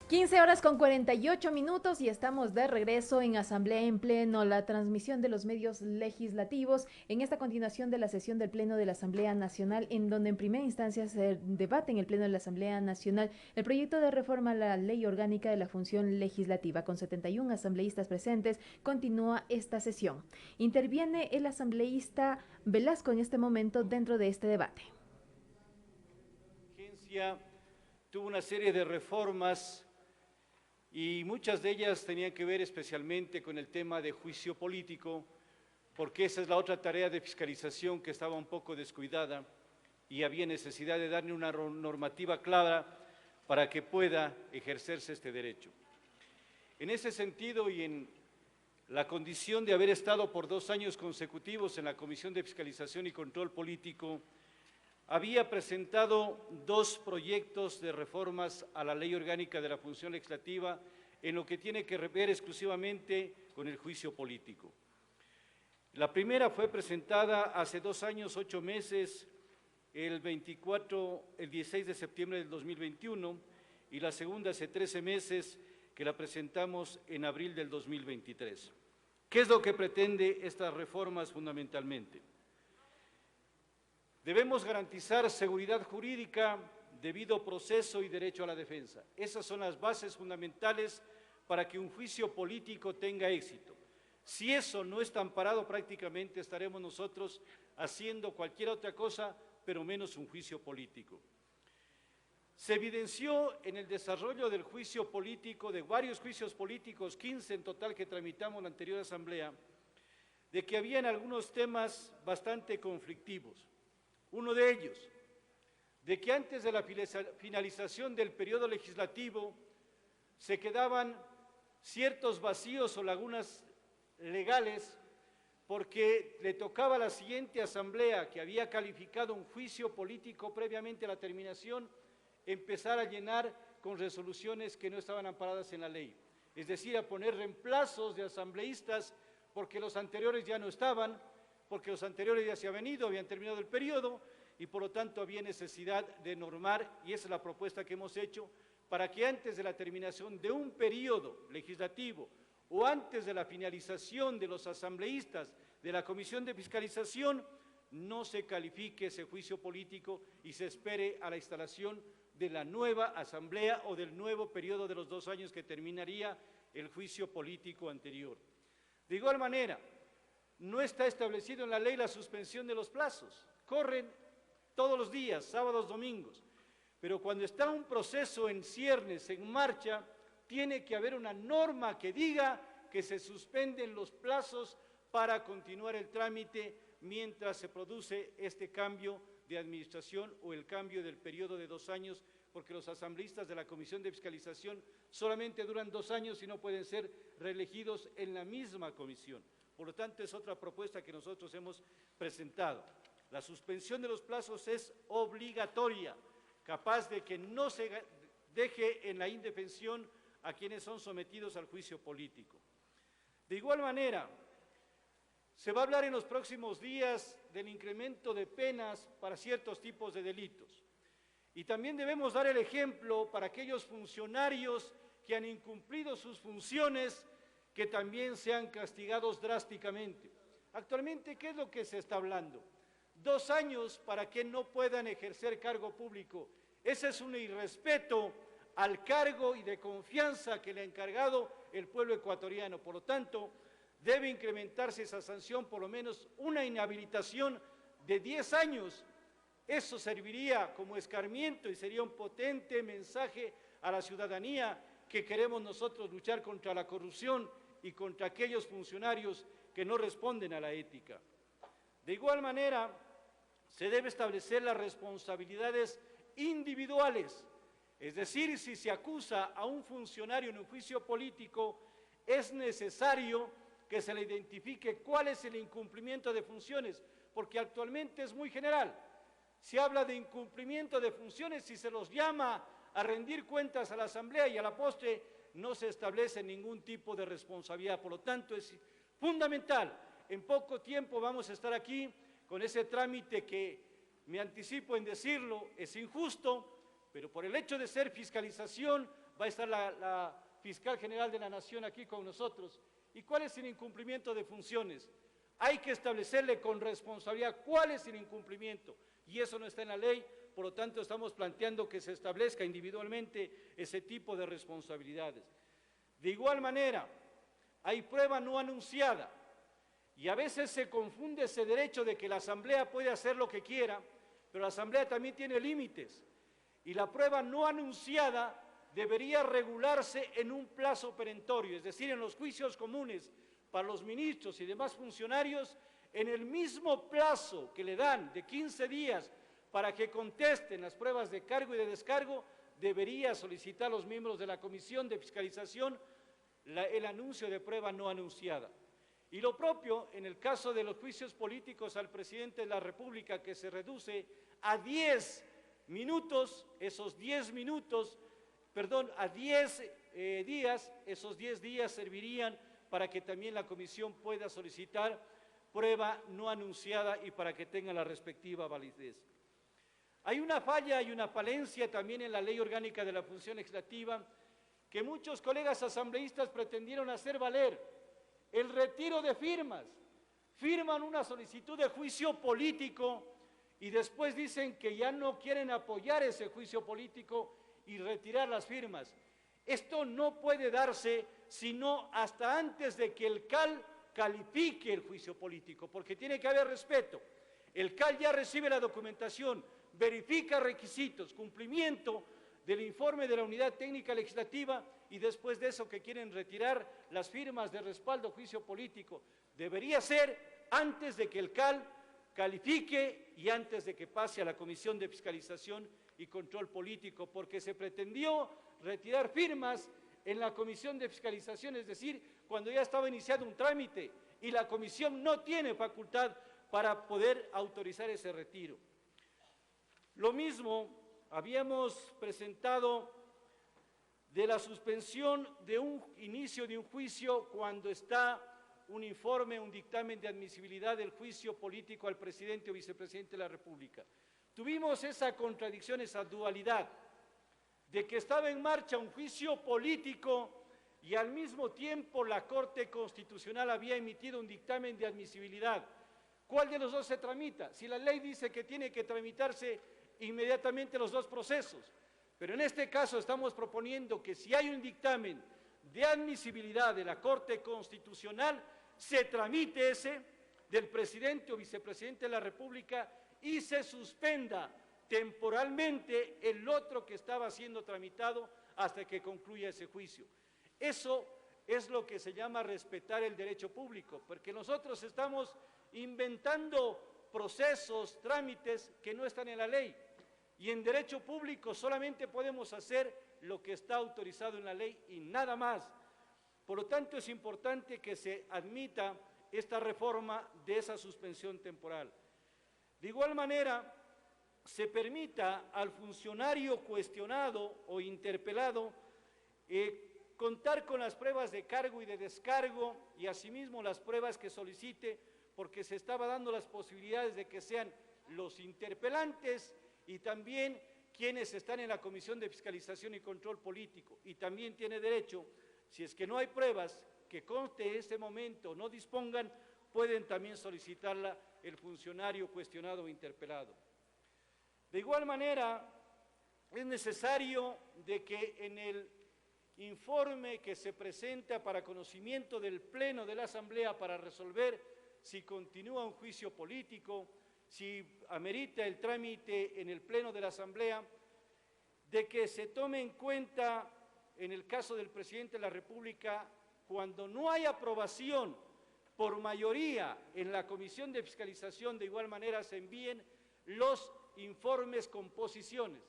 15 horas con 48 minutos y estamos de regreso en Asamblea en Pleno, la transmisión de los medios legislativos en esta continuación de la sesión del Pleno de la Asamblea Nacional, en donde en primera instancia se debate en el Pleno de la Asamblea Nacional el proyecto de reforma a la Ley Orgánica de la Función Legislativa. Con 71 asambleístas presentes, continúa esta sesión. Interviene el asambleísta Velasco en este momento dentro de este debate. La agencia tuvo una serie de reformas y muchas de ellas tenían que ver especialmente con el tema de juicio político, porque esa es la otra tarea de fiscalización que estaba un poco descuidada y había necesidad de darle una normativa clara para que pueda ejercerse este derecho. En ese sentido y en la condición de haber estado por 2 años consecutivos en la Comisión de Fiscalización y Control Político, había presentado 2 proyectos de reformas a la Ley Orgánica de la Función Legislativa en lo que tiene que ver exclusivamente con el juicio político. La primera fue presentada hace 2 años, 8 meses, el 16 de septiembre del 2021, y la segunda hace 13 meses, que la presentamos en abril del 2023. ¿Qué es lo que pretende estas reformas fundamentalmente? Debemos garantizar seguridad jurídica, debido proceso y derecho a la defensa. Esas son las bases fundamentales para que un juicio político tenga éxito. Si eso no está amparado, prácticamente estaremos nosotros haciendo cualquier otra cosa, pero menos un juicio político. Se evidenció en el desarrollo del juicio político, de varios juicios políticos, 15 en total que tramitamos en la anterior asamblea, de que habían algunos temas bastante conflictivos. Uno de ellos, de que antes de la finalización del periodo legislativo se quedaban ciertos vacíos o lagunas legales porque le tocaba a la siguiente asamblea, que había calificado un juicio político previamente a la terminación, empezar a llenar con resoluciones que no estaban amparadas en la ley. Es decir, a poner reemplazos de asambleístas porque los anteriores ya no estaban, porque los anteriores ya se habían ido, habían terminado el periodo y por lo tanto había necesidad de normar, y esa es la propuesta que hemos hecho, para que antes de la terminación de un periodo legislativo o antes de la finalización de los asambleístas de la Comisión de Fiscalización, no se califique ese juicio político y se espere a la instalación de la nueva asamblea o del nuevo periodo de los 2 años que terminaría el juicio político anterior. De igual manera, no está establecido en la ley la suspensión de los plazos, corren todos los días, sábados, domingos, pero cuando está un proceso en ciernes, en marcha, tiene que haber una norma que diga que se suspenden los plazos para continuar el trámite mientras se produce este cambio de administración o el cambio del periodo de 2 años, porque los asambleístas de la Comisión de Fiscalización solamente duran 2 años y no pueden ser reelegidos en la misma comisión. Por lo tanto, es otra propuesta que nosotros hemos presentado. La suspensión de los plazos es obligatoria, capaz de que no se deje en la indefensión a quienes son sometidos al juicio político. De igual manera, se va a hablar en los próximos días del incremento de penas para ciertos tipos de delitos. Y también debemos dar el ejemplo para aquellos funcionarios que han incumplido sus funciones, que también sean castigados drásticamente. Actualmente, ¿qué es lo que se está hablando? 2 años para que no puedan ejercer cargo público. Ese es un irrespeto al cargo y de confianza que le ha encargado el pueblo ecuatoriano. Por lo tanto, debe incrementarse esa sanción, por lo menos una inhabilitación de 10 años. Eso serviría como escarmiento y sería un potente mensaje a la ciudadanía que queremos nosotros luchar contra la corrupción y contra aquellos funcionarios que no responden a la ética. De igual manera, se debe establecer las responsabilidades individuales, es decir, si se acusa a un funcionario en un juicio político, es necesario que se le identifique cuál es el incumplimiento de funciones, porque actualmente es muy general. Se habla de incumplimiento de funciones y se los llama a rendir cuentas a la Asamblea y a la postre no se establece ningún tipo de responsabilidad. Por lo tanto, es fundamental. En poco tiempo vamos a estar aquí con ese trámite que, me anticipo en decirlo, es injusto, pero por el hecho de ser fiscalización va a estar la fiscal general de la Nación aquí con nosotros. ¿Y cuál es el incumplimiento de funciones? Hay que establecerle con responsabilidad cuál es el incumplimiento, y eso no está en la ley. Por lo tanto, estamos planteando que se establezca individualmente ese tipo de responsabilidades. De igual manera, hay prueba no anunciada, y a veces se confunde ese derecho de que la Asamblea puede hacer lo que quiera, pero la Asamblea también tiene límites, y la prueba no anunciada debería regularse en un plazo perentorio, es decir, en los juicios comunes para los ministros y demás funcionarios, en el mismo plazo que le dan de 15 días para que contesten las pruebas de cargo y de descargo, debería solicitar a los miembros de la Comisión de Fiscalización el anuncio de prueba no anunciada. Y lo propio en el caso de los juicios políticos al presidente de la República, que se reduce a 10 minutos, esos 10 minutos, perdón, a 10 días, esos 10 días servirían para que también la comisión pueda solicitar prueba no anunciada y para que tenga la respectiva validez. Hay una falla y una falencia también en la Ley Orgánica de la Función Legislativa que muchos colegas asambleístas pretendieron hacer valer: el retiro de firmas. Firman una solicitud de juicio político y después dicen que ya no quieren apoyar ese juicio político y retirar las firmas. Esto no puede darse sino hasta antes de que el CAL califique el juicio político, porque tiene que haber respeto. El CAL ya recibe la documentación, verifica requisitos, cumplimiento del informe de la Unidad Técnica Legislativa, y después de eso que quieren retirar las firmas de respaldo a juicio político. Debería ser antes de que el CAL califique y antes de que pase a la Comisión de Fiscalización y Control Político, porque se pretendió retirar firmas en la Comisión de Fiscalización, es decir, cuando ya estaba iniciado un trámite y la Comisión no tiene facultad para poder autorizar ese retiro. Lo mismo habíamos presentado de la suspensión de un inicio de un juicio cuando está un informe, un dictamen de admisibilidad del juicio político al presidente o vicepresidente de la República. Tuvimos esa contradicción, esa dualidad, de que estaba en marcha un juicio político y al mismo tiempo la Corte Constitucional había emitido un dictamen de admisibilidad. ¿Cuál de los dos se tramita? Si la ley dice que tiene que tramitarse inmediatamente los dos procesos, pero en este caso estamos proponiendo que si hay un dictamen de admisibilidad de la Corte Constitucional, se tramite ese del presidente o vicepresidente de la República y se suspenda temporalmente el otro que estaba siendo tramitado hasta que concluya ese juicio. Eso es lo que se llama respetar el derecho público, porque nosotros estamos inventando procesos, trámites que no están en la ley, y en derecho público solamente podemos hacer lo que está autorizado en la ley y nada más. Por lo tanto, es importante que se admita esta reforma de esa suspensión temporal. De igual manera, se permita al funcionario cuestionado o interpelado contar con las pruebas de cargo y de descargo y asimismo las pruebas que solicite, porque se estaba dando las posibilidades de que sean los interpelantes y también quienes están en la Comisión de Fiscalización y Control Político, y también tiene derecho, si es que no hay pruebas que conste en este momento no dispongan, pueden también solicitarla el funcionario cuestionado o interpelado. De igual manera, es necesario de que en el informe que se presenta para conocimiento del Pleno de la Asamblea para resolver si continúa un juicio político, si amerita el trámite en el Pleno de la Asamblea, de que se tome en cuenta, en el caso del presidente de la República, cuando no hay aprobación por mayoría en la Comisión de Fiscalización, de igual manera se envíen los informes con posiciones.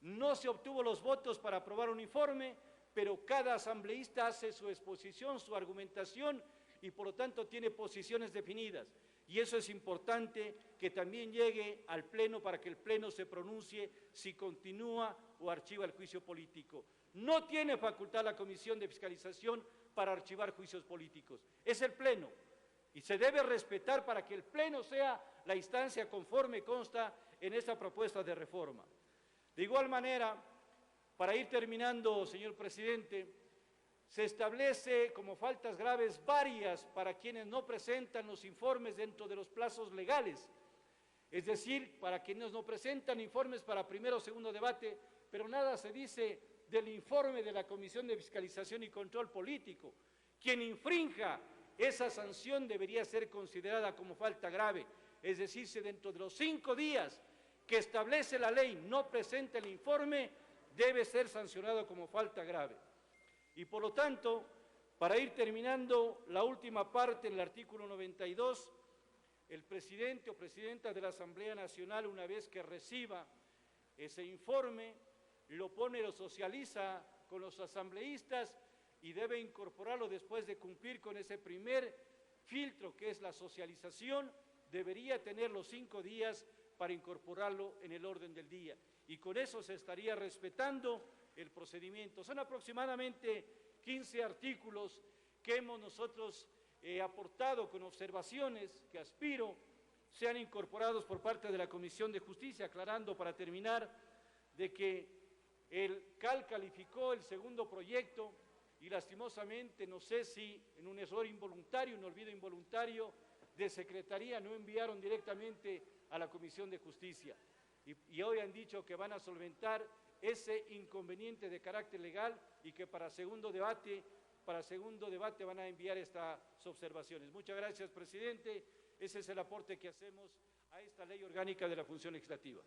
No se obtuvo los votos para aprobar un informe, pero cada asambleísta hace su exposición, su argumentación, y por lo tanto tiene posiciones definidas. Y eso es importante que también llegue al Pleno para que el Pleno se pronuncie si continúa o archiva el juicio político. No tiene facultad la Comisión de Fiscalización para archivar juicios políticos. Es el Pleno y se debe respetar para que el Pleno sea la instancia conforme consta en esta propuesta de reforma. De igual manera, Para ir terminando, señor presidente, se establece como faltas graves varias para quienes no presentan los informes dentro de los plazos legales. Es decir, para quienes no presentan informes para primero o segundo debate, pero nada se dice del informe de la Comisión de Fiscalización y Control Político. Quien infrinja esa sanción debería ser considerada como falta grave, es decir, si dentro de los 5 días que establece la ley no presenta el informe, debe ser sancionado como falta grave. Y por lo tanto, para ir terminando la última parte, en el artículo 92, el presidente o presidenta de la Asamblea Nacional, una vez que reciba ese informe, lo socializa con los asambleístas y debe incorporarlo después de cumplir con ese primer filtro que es la socialización, debería tener los 5 días para incorporarlo en el orden del día. Y con eso se estaría respetando el procedimiento. Son aproximadamente 15 artículos que hemos nosotros aportado con observaciones que aspiro sean incorporados por parte de la Comisión de Justicia, aclarando para terminar de que el CAL calificó el segundo proyecto y lastimosamente, no sé si en un error involuntario, un olvido involuntario de Secretaría, no enviaron directamente a la Comisión de Justicia. Y hoy han dicho que van a solventar ese inconveniente de carácter legal y que para segundo debate van a enviar estas observaciones. Muchas gracias, presidente. Ese es el aporte que hacemos a esta ley orgánica de la función legislativa.